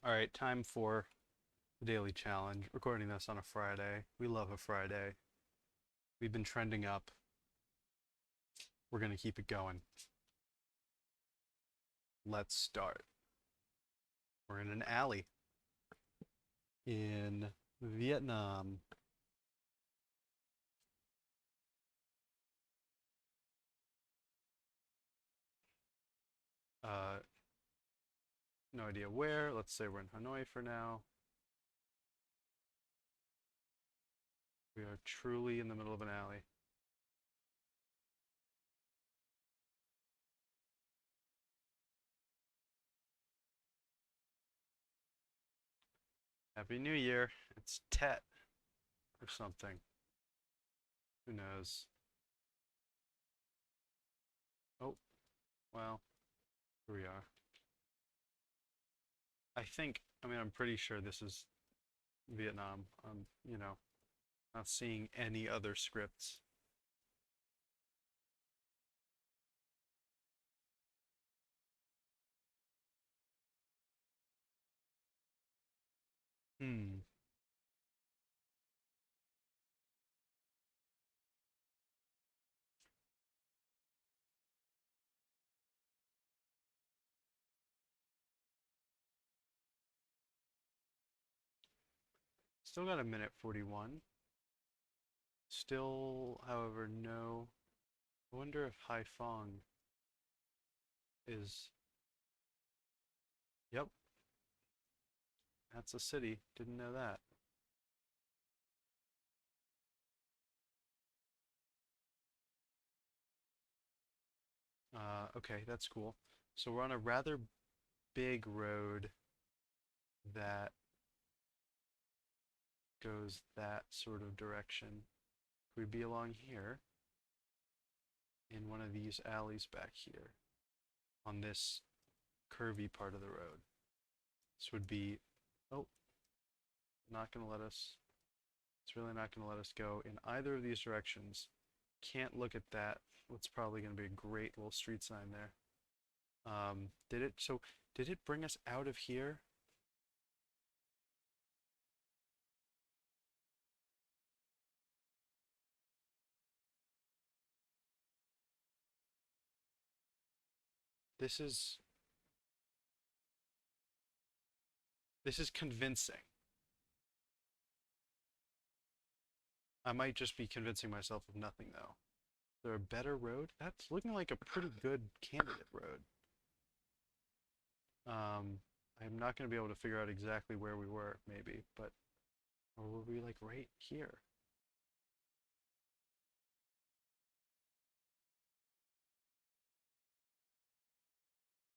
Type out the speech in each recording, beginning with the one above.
All right, time for the daily challenge. Recording this on a Friday. We love a Friday. We've been trending up. We're going to keep it going. Let's start. We're in an alley in Vietnam. Uh, no idea where. Let's say we're in Hanoi for now. We are truly in the middle of an alley. Happy New Year. It's Tet or something. Who knows? Oh, well, here we are. I'm pretty sure this is Vietnam. Not seeing any other scripts. Hmm. Still got a minute 41. Still, however, no. I wonder if Haiphong is. Yep, that's a city. Didn't know that. Okay, that's cool. So we're on a rather big road that goes that sort of direction. We'd be along here in one of these alleys back here on this curvy part of the road. This would be, oh, not going to let us, it's really not going to let us go in either of these directions. Can't look at that. What's probably going to be a great little street sign there. Did it bring us out of here? This is, this is convincing. I might just be convincing myself of nothing though. Is there a better road? That's looking like a pretty good candidate road. Um, I'm not going to be able to figure out exactly where we were, maybe, but, or were we like right here?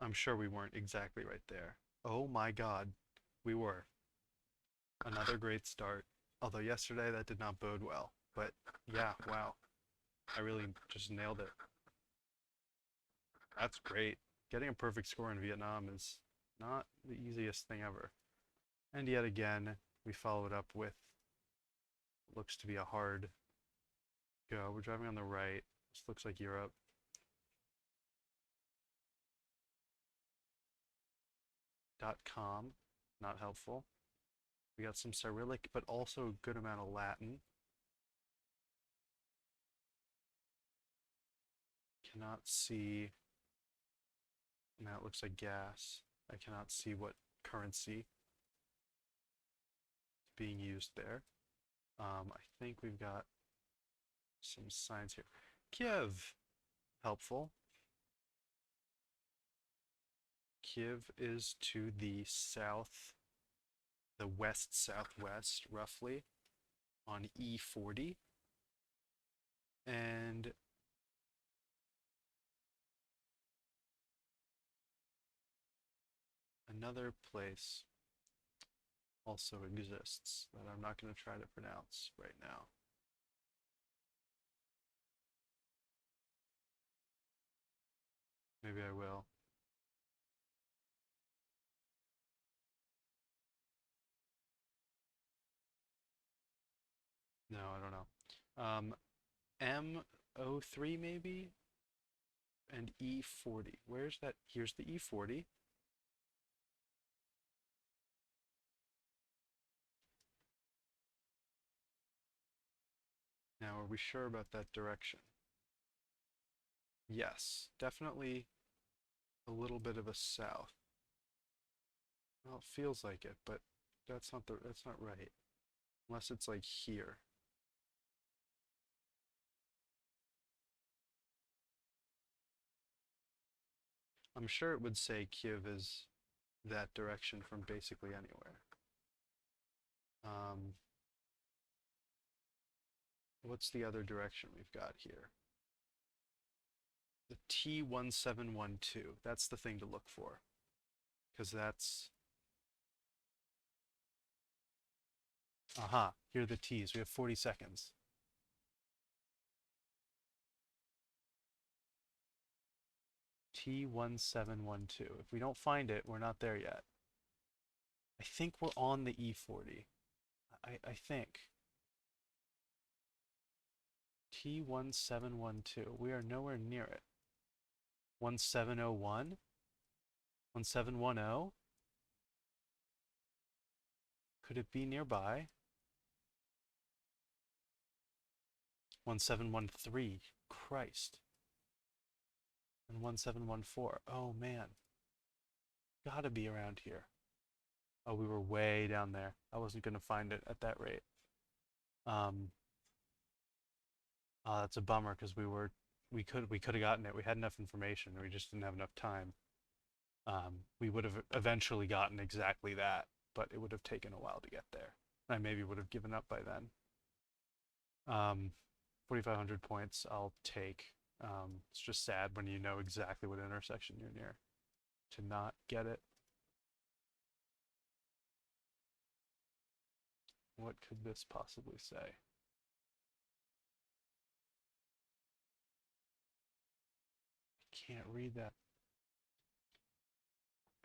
I'm sure we weren't exactly right there. Oh my God, we were. Another great start. Although yesterday that did not bode well. But yeah, wow. I really just nailed it. That's great. Getting a perfect score in Vietnam is not the easiest thing ever. And yet again, we follow it up with what looks to be a hard go. We're driving on the right. This looks like Europe. .com, not helpful. We got some Cyrillic, but also a good amount of Latin. Cannot see. Now it looks like gas. I cannot see what currency is being used there. I think we've got some signs here. Kiev, helpful. Kiev is to the south, the west-southwest, roughly, on E40. And another place also exists that I'm not going to try to pronounce right now. Maybe I will. No, I don't know. M03 maybe? And E40. Where's that? Here's the E40. Are we sure about that direction? Yes, definitely a little bit of a south. Well, it feels like it, but that's not right. Unless it's like here. I'm sure it would say Kiev is that direction from basically anywhere. Um, what's the other direction we've got here? The T1712. That's the thing to look for. Because that's... Aha, here are the T's. We have 40 seconds. T1712. If we don't find it, we're not there yet. I think we're on the E40. I think. T1712. We are nowhere near it. 1701? 1710? Could it be nearby? 1713. Christ. And 1714. Oh man. Gotta be around here. Oh, we were way down there. I wasn't gonna find it at that rate. Um, that's a bummer because we could have gotten it. We had enough information. We just didn't have enough time. We would have eventually gotten exactly that, but it would have taken a while to get there. I maybe would have given up by then. 4,500 points I'll take. It's just sad when you know exactly what intersection you're near to not get it. What could this possibly say? I can't read that.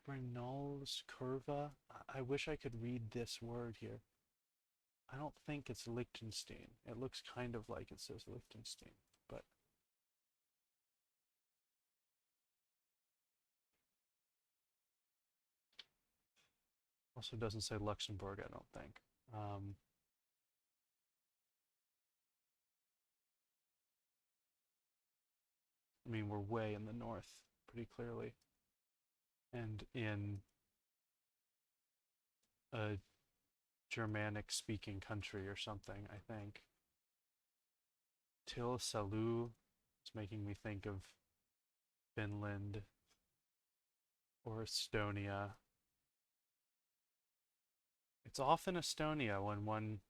Bernal's curva? I wish I could read this word here. I don't think it's Liechtenstein. It looks kind of like it says Liechtenstein, but also doesn't say Luxembourg, I don't think. I mean, we're way in the north, pretty clearly. And in a Germanic-speaking country or something, I think. Til Salu is making me think of Finland or Estonia. It's often Estonia when one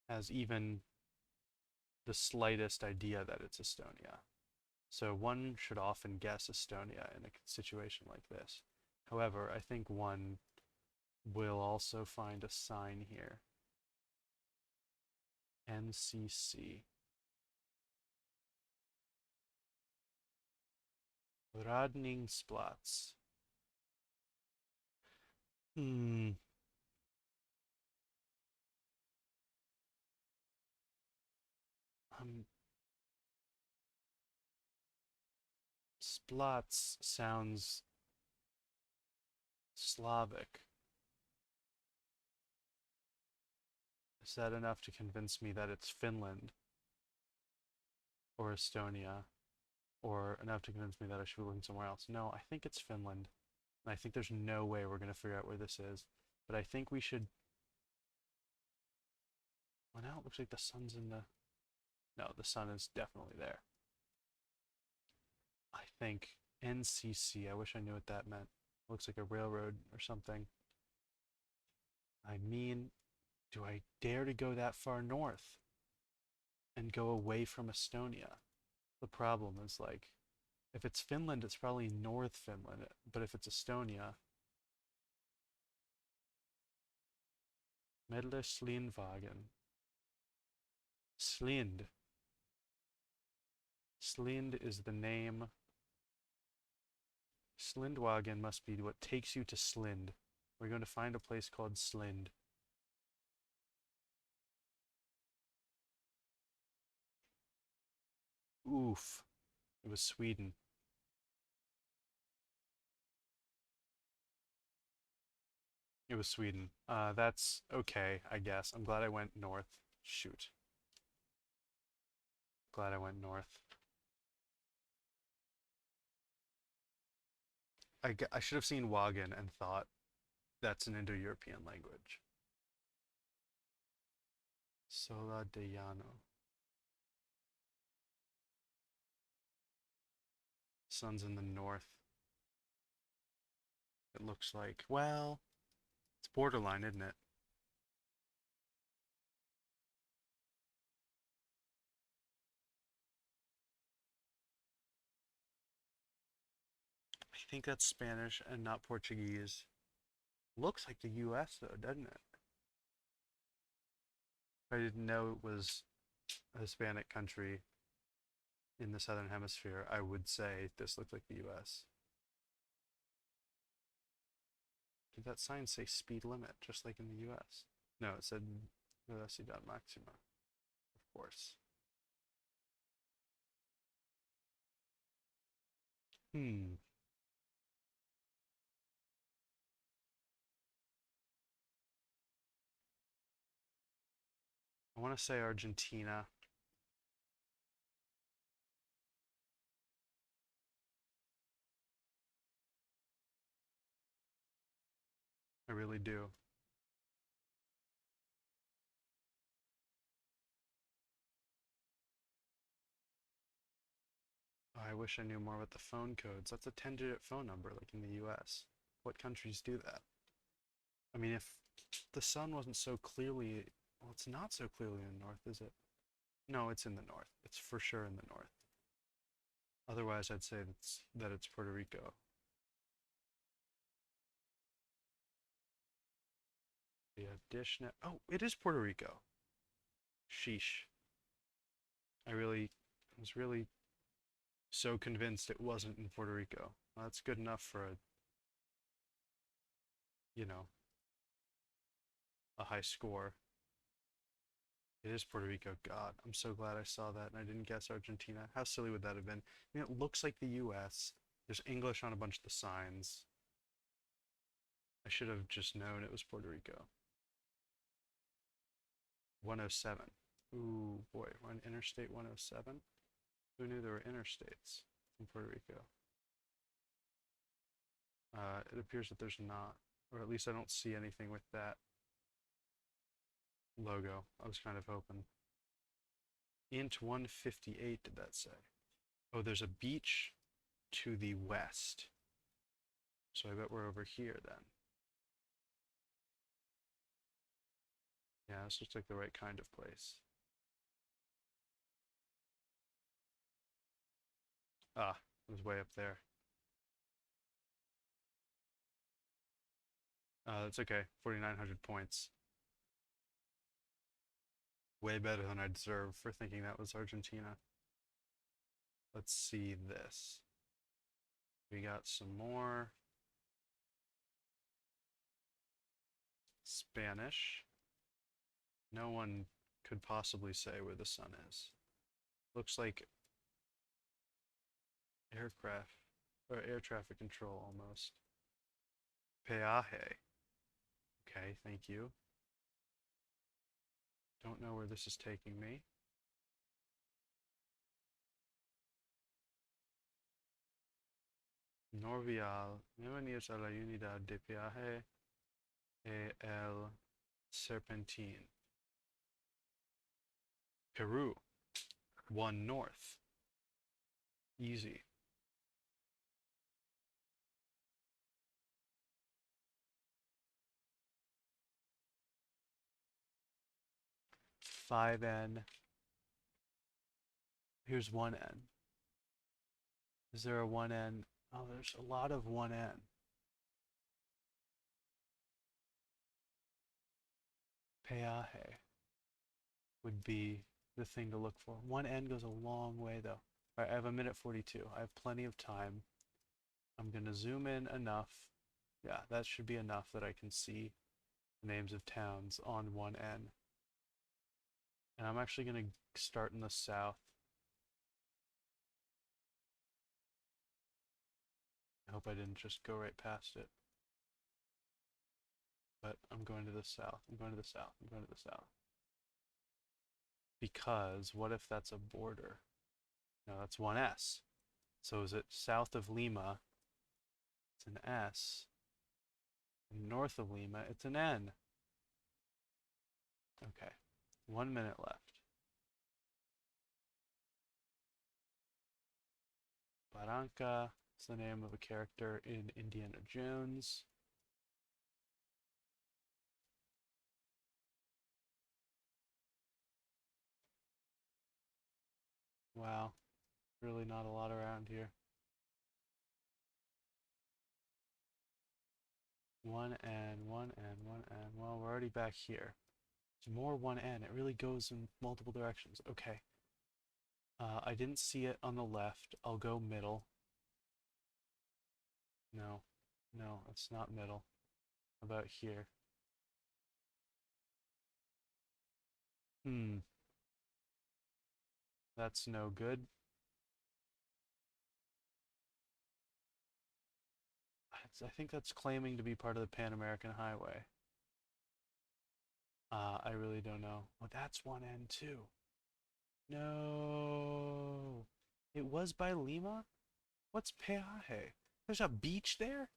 has even the slightest idea that it's Estonia. So one should often guess Estonia in a situation like this. However, I think one will also find a sign here. NCC. Radningsplatz. Splats sounds Slavic. Is that enough to convince me that it's Finland or Estonia, or enough to convince me that I should be looking somewhere else? No, I think it's Finland. And I think there's no way we're going to figure out where this is. But I think we should... Well, now it looks like the sun's in the... No, the sun is definitely there. I think NCC. I wish I knew what that meant. Looks like a railroad or something. I mean, do I dare to go that far north and go away from Estonia? The problem is, like, if it's Finland, it's probably North Finland, but if it's Estonia, Medleslindvagen. Slind. Slind is the name. Slindwagen must be what takes you to Slind. We're going to find a place called Slind. Oof. It was Sweden. It was Sweden. That's okay, I guess. I'm glad I went north. Shoot. Glad I went north. I should have seen Wagon and thought that's an Indo-European language. Sola de Llano. Sun's in the north. It looks like. Well, it's borderline, isn't it? I think that's Spanish and not Portuguese. Looks like the US though, doesn't it? If I didn't know it was a Hispanic country in the southern hemisphere, I would say this looked like the US. Did that sign say speed limit, just like in the US? No, it said velocidad máxima, of course. Hmm. I want to say Argentina. I really do. Oh, I wish I knew more about the phone codes. That's a 10-digit phone number, like in the US. What countries do that? I mean, if the sun wasn't so clearly, well, it's not so clearly in the north, is it? No, it's in the north. It's for sure in the north. Otherwise, I'd say that it's Puerto Rico. Yeah, dishnet. Oh, it is Puerto Rico. Sheesh. I was really so convinced it wasn't in Puerto Rico. Well, that's good enough for you know, a high score. It is Puerto Rico. God, I'm so glad I saw that and I didn't guess Argentina. How silly would that have been? I mean, it looks like the US. There's English on a bunch of the signs. I should have just known it was Puerto Rico. 107. Ooh, boy, we're on Interstate 107. Who knew there were interstates in Puerto Rico? It appears that there's not, or at least I don't see anything with that logo. I was kind of hoping. Int 158, did that say? Oh, there's a beach to the west. So I bet we're over here then. Yeah, this looks like the right kind of place. Ah, it was way up there. That's okay. 4,900 points. Way better than I deserve for thinking that was Argentina. Let's see this. We got some more Spanish. No one could possibly say where the sun is. Looks like aircraft or air traffic control almost. Peaje. Okay, thank you. Don't know where this is taking me. Norvial. Bienvenidos a la unidad de peaje e el Serpentín. Peru. 1 north. Easy. Five N. Here's 1N. Is there a 1N? Oh, there's a lot of 1N. Peaje would be the thing to look for. 1N goes a long way though. All right, I have a minute 42. I have plenty of time. I'm gonna zoom in enough. Yeah, that should be enough that I can see the names of towns on 1N. And I'm actually gonna start in the south. I hope I didn't just go right past it. But I'm going to the south. I'm going to the south. I'm going to the south. because what if that's a border? No, that's 1S. So is it south of Lima? It's an S. And north of Lima, it's an N. Okay, 1 minute left. Barranca is the name of a character in Indiana Jones. Wow, really not a lot around here. 1N, 1N, 1N. Well, we're already back here. There's more 1N. It really goes in multiple directions. Okay. I didn't see it on the left. I'll go middle. No, no, it's not middle. How about here? Hmm, that's no good. I think that's claiming to be part of the Pan American Highway. I really don't know. Well, that's 1N too. No. It was by Lima? What's Peaje? There's a beach there?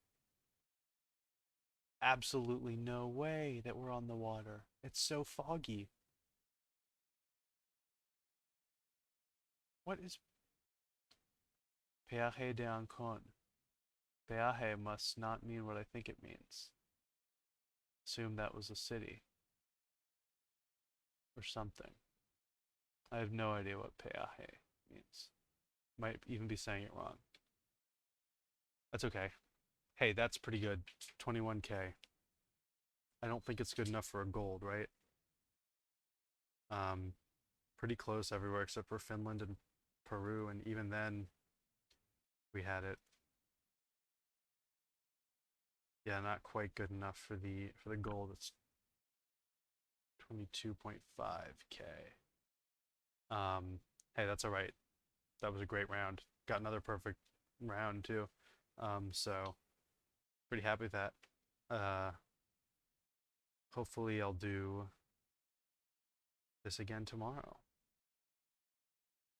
Absolutely no way that we're on the water. It's so foggy. What is Peaje de Ancon? Peaje must not mean what I think it means. Assume that was a city or something. I have no idea what Peaje means. Might even be saying it wrong. That's okay. Hey, that's pretty good. 21K. I don't think it's good enough for a gold, right? Um, pretty close everywhere except for Finland and Peru, and even then we had it. Yeah, not quite good enough for the gold. It's 22.5K. Hey, that's all right. That was a great round. Got another perfect round too. So pretty happy with that. Uh, hopefully I'll do this again tomorrow.